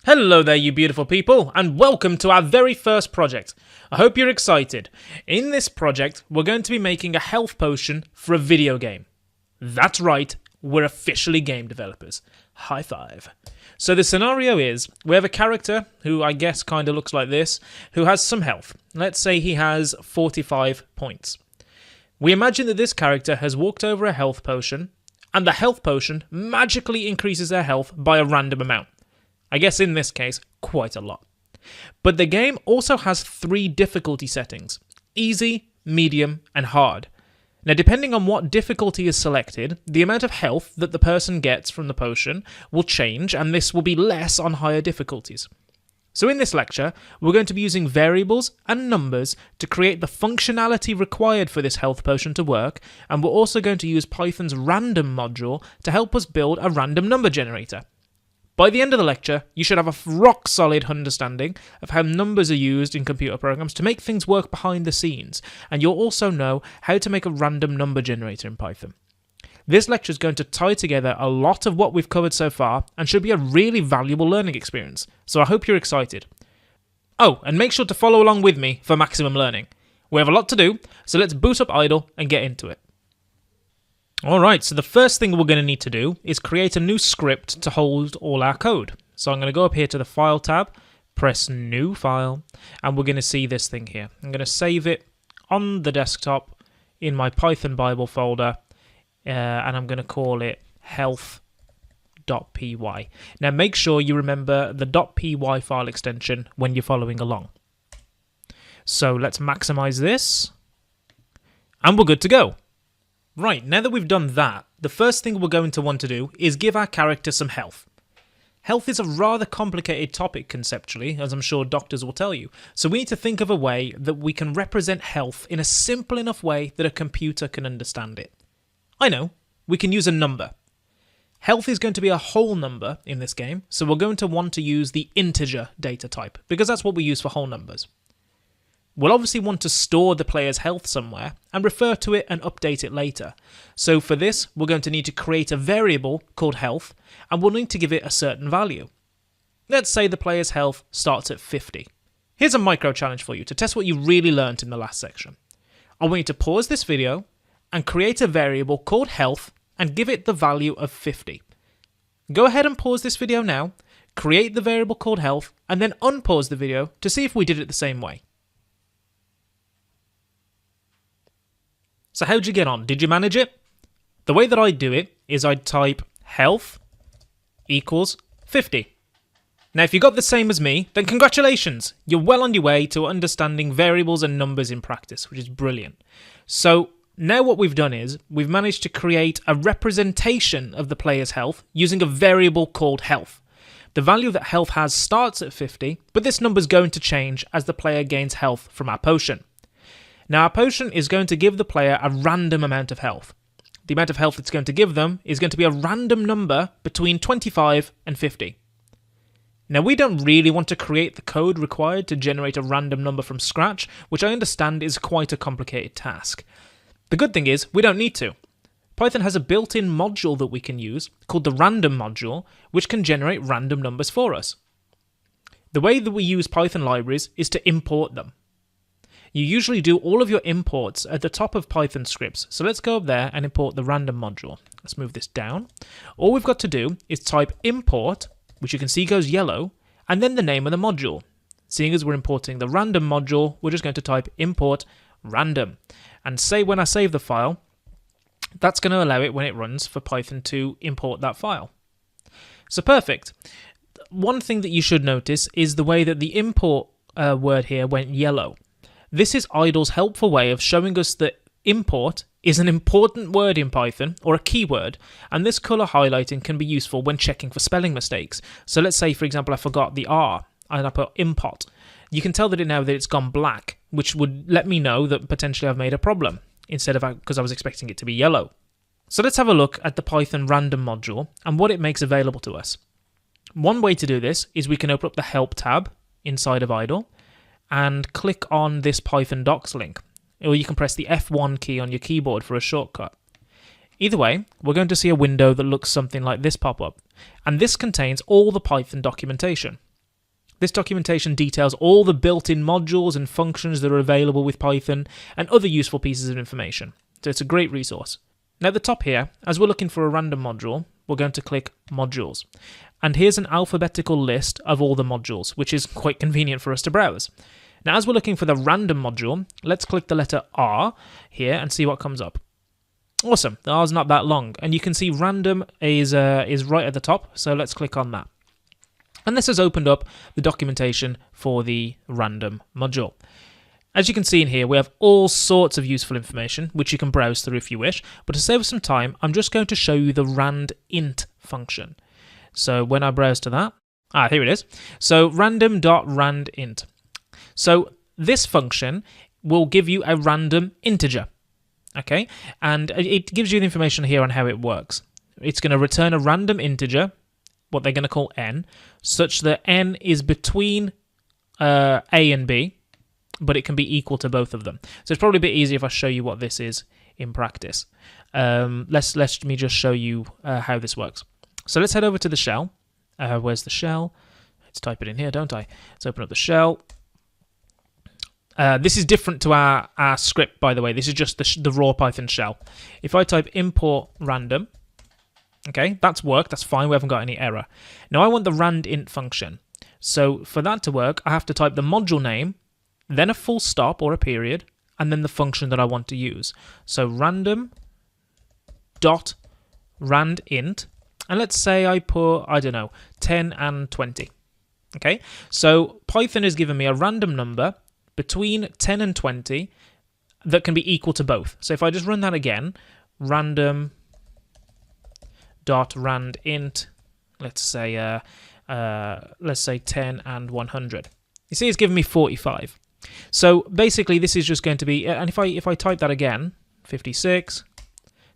Hello there, you beautiful people, and welcome to our very first project. I hope you're excited. In this project, we're going to be making a health potion for a video game. That's right, we're officially game developers. High five. So the scenario is, we have a character, who I guess kind of looks like this, who has some health. Let's say he has 45 points. We imagine that this character has walked over a health potion, and the health potion magically increases their health by a random amount. I guess in this case, quite a lot. But the game also has 3 difficulty settings: easy, medium, and hard. Now, depending on what difficulty is selected, the amount of health that the person gets from the potion will change, and this will be less on higher difficulties. So in this lecture, we're going to be using variables and numbers to create the functionality required for this health potion to work, and we're also going to use Python's random module to help us build a random number generator. By the end of the lecture, you should have a rock-solid understanding of how numbers are used in computer programs to make things work behind the scenes, and you'll also know how to make a random number generator in Python. This lecture is going to tie together a lot of what we've covered so far and should be a really valuable learning experience, so I hope you're excited. Oh, and make sure to follow along with me for maximum learning. We have a lot to do, so let's boot up idle and get into it. Alright, so the first thing we're going to need to do is create a new script to hold all our code. So I'm going to go up here to the File tab, press New File, and we're going to see this thing here. I'm going to save it on the desktop in my Python Bible folder, and I'm going to call it health.py. Now make sure you remember the .py file extension when you're following along. So let's maximize this, and we're good to go. Right, now that we've done that, the first thing we're going to want to do is give our character some health. Health is a rather complicated topic conceptually, as I'm sure doctors will tell you, so we need to think of a way that we can represent health in a simple enough way that a computer can understand it. I know, we can use a number. Health is going to be a whole number in this game, so we're going to want to use the integer data type, because that's what we use for whole numbers. We'll obviously want to store the player's health somewhere and refer to it and update it later. So for this, we're going to need to create a variable called health, and we'll need to give it a certain value. Let's say the player's health starts at 50. Here's a micro challenge for you to test what you really learned in the last section. I want you to pause this video and create a variable called health and give it the value of 50. Go ahead and pause this video now, create the variable called health, and then unpause the video to see if we did it the same way. So how'd you get on? Did you manage it? The way that I do it is I'd type health equals 50. Now if you got the same as me, then congratulations! You're well on your way to understanding variables and numbers in practice, which is brilliant. So now what we've done is, we've managed to create a representation of the player's health using a variable called health. The value that health has starts at 50, but this number's going to change as the player gains health from our potion. Now our potion is going to give the player a random amount of health. The amount of health it's going to give them is going to be a random number between 25 and 50. Now we don't really want to create the code required to generate a random number from scratch, which I understand is quite a complicated task. The good thing is, we don't need to. Python has a built-in module that we can use, called the random module, which can generate random numbers for us. The way that we use Python libraries is to import them. You usually do all of your imports at the top of Python scripts, so let's go up there and import the random module. Let's move this down. All we've got to do is type import, which you can see goes yellow, and then the name of the module. Seeing as we're importing the random module, we're just going to type import random. And say when I save the file, that's going to allow it when it runs for Python to import that file. So perfect. One thing that you should notice is the way that the import word here went yellow. This is idle's helpful way of showing us that import is an important word in Python, or a keyword, and this colour highlighting can be useful when checking for spelling mistakes. So let's say, for example, I forgot the R, and I put import. You can tell that now that it's gone black, which would let me know that potentially I've made a problem, instead of because I was expecting it to be yellow. So let's have a look at the Python random module and what it makes available to us. One way to do this is we can open up the Help tab inside of idle, and click on this Python docs link, or you can press the F1 key on your keyboard for a shortcut. Either way, we're going to see a window that looks something like this pop up, and this contains all the Python documentation. This documentation details all the built-in modules and functions that are available with Python and other useful pieces of information. So it's a great resource. Now at the top here, as we're looking for a random module, we're going to click Modules. And here's an alphabetical list of all the modules, which is quite convenient for us to browse. Now as we're looking for the random module, let's click the letter R here and see what comes up. Awesome, the R's not that long, and you can see random is right at the top, so let's click on that. And this has opened up the documentation for the random module. As you can see in here, we have all sorts of useful information, which you can browse through if you wish, but to save us some time, I'm just going to show you the randint function. So when I browse to that, here it is. So random.randint. So this function will give you a random integer. Okay, and it gives you the information here on how it works. It's going to return a random integer, what they're going to call n, such that n is between a and b, but it can be equal to both of them. So it's probably a bit easier if I show you what this is in practice. Let me just show you how this works. So let's head over to the shell. Where's the shell? Let's type it in here, don't I? Let's open up the shell. This is different to our script, by the way. This is just the raw Python shell. If I type import random, okay, that's worked. That's fine. We haven't got any error. Now I want the randint function. So for that to work, I have to type the module name, then a full stop or a period, and then the function that I want to use. So random dot randint, and let's say I put, I don't know, 10 and 20. Okay, so Python has given me a random number between 10 and 20 that can be equal to both. So if I just run that again, random dot randint, let's say 10 and 100. You see, it's given me 45. So basically, this is just going to be, and if I type that again, 56,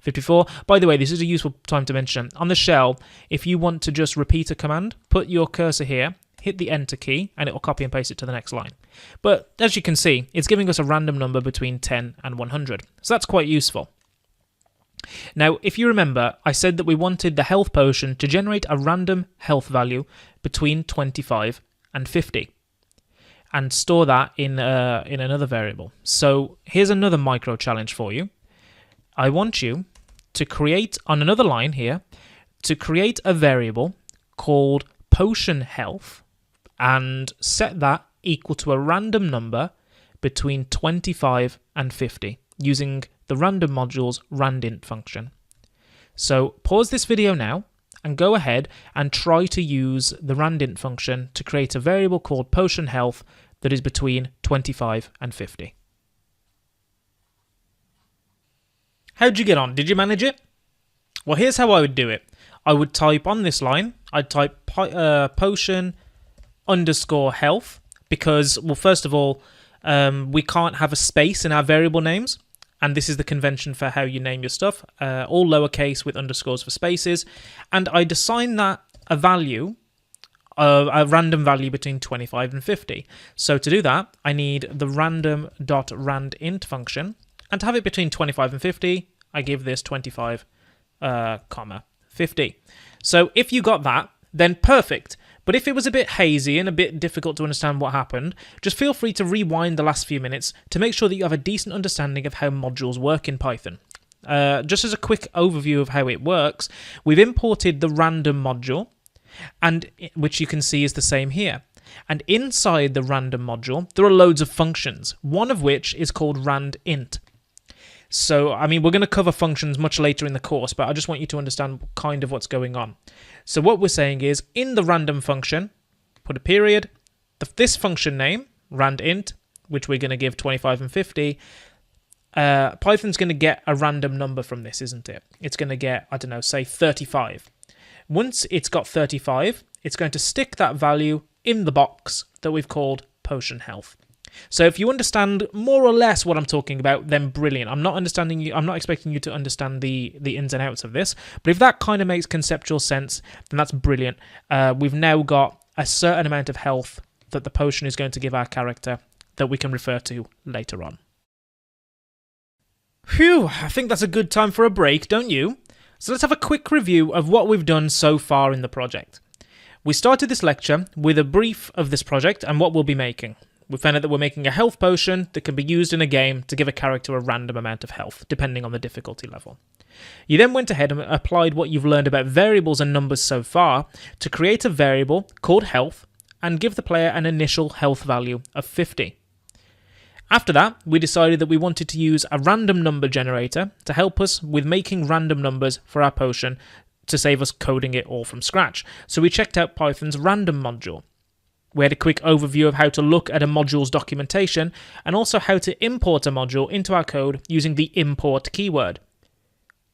54. By the way, this is a useful time to mention. On the shell, if you want to just repeat a command, put your cursor here, hit the enter key, and it will copy and paste it to the next line. But as you can see, it's giving us a random number between 10 and 100. So that's quite useful. Now, if you remember, I said that we wanted the health potion to generate a random health value between 25 and 50 and store that in another variable. So here's another micro challenge for you. I want you to create, on another line here, to create a variable called potion health and set that equal to a random number between 25 and 50 using the random module's randint function. So pause this video now and go ahead and try to use the randint function to create a variable called potion health that is between 25 and 50. How'd you get on? Did you manage it? Well, here's how I would do it. I would type on this line, I'd type potion underscore health because, well, first of all, we can't have a space in our variable names. And this is the convention for how you name your stuff, all lowercase with underscores for spaces. And I'd assign that a value, a random value between 25 and 50. So to do that, I need the random.randint function. And to have it between 25 and 50, I give this 25, comma 50. So if you got that, then perfect. But if it was a bit hazy and a bit difficult to understand what happened, just feel free to rewind the last few minutes to make sure that you have a decent understanding of how modules work in Python. Just as a quick overview of how it works, we've imported the random module, and which you can see is the same here. And inside the random module, there are loads of functions, one of which is called randint. So, I mean, we're going to cover functions much later in the course, but I just want you to understand kind of what's going on. So what we're saying is, in the random function, put a period, this function name, randint, which we're going to give 25 and 50, Python's going to get a random number from this, isn't it? It's going to get, I don't know, say 35. Once it's got 35, it's going to stick that value in the box that we've called potion health. So if you understand more or less what I'm talking about, then brilliant. I'm not expecting you to understand the ins and outs of this, but if that kind of makes conceptual sense, then that's brilliant. We've now got a certain amount of health that the potion is going to give our character that we can refer to later on. Phew, I think that's a good time for a break, don't you? So let's have a quick review of what we've done so far in the project. We started this lecture with a brief of this project and what we'll be making. We found out that we're making a health potion that can be used in a game to give a character a random amount of health, depending on the difficulty level. You then went ahead and applied what you've learned about variables and numbers so far to create a variable called health and give the player an initial health value of 50. After that, we decided that we wanted to use a random number generator to help us with making random numbers for our potion to save us coding it all from scratch. So we checked out Python's random module. We had a quick overview of how to look at a module's documentation and also how to import a module into our code using the import keyword.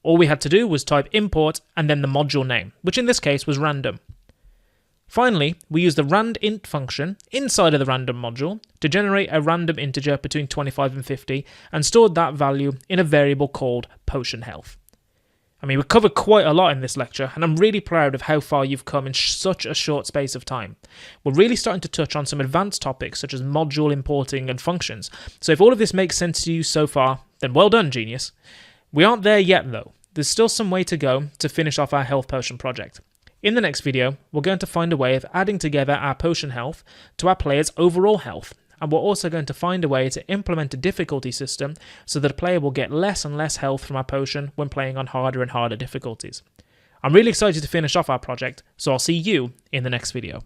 All we had to do was type import and then the module name, which in this case was random. Finally, we used the randint function inside of the random module to generate a random integer between 25 and 50 and stored that value in a variable called potion health. I mean, we covered quite a lot in this lecture, and I'm really proud of how far you've come in such a short space of time. We're really starting to touch on some advanced topics such as module importing and functions, so if all of this makes sense to you so far, then well done, genius. We aren't there yet though. There's still some way to go to finish off our health potion project. In the next video, we're going to find a way of adding together our potion health to our player's overall health, and we're also going to find a way to implement a difficulty system so that a player will get less and less health from our potion when playing on harder and harder difficulties. I'm really excited to finish off our project, so I'll see you in the next video.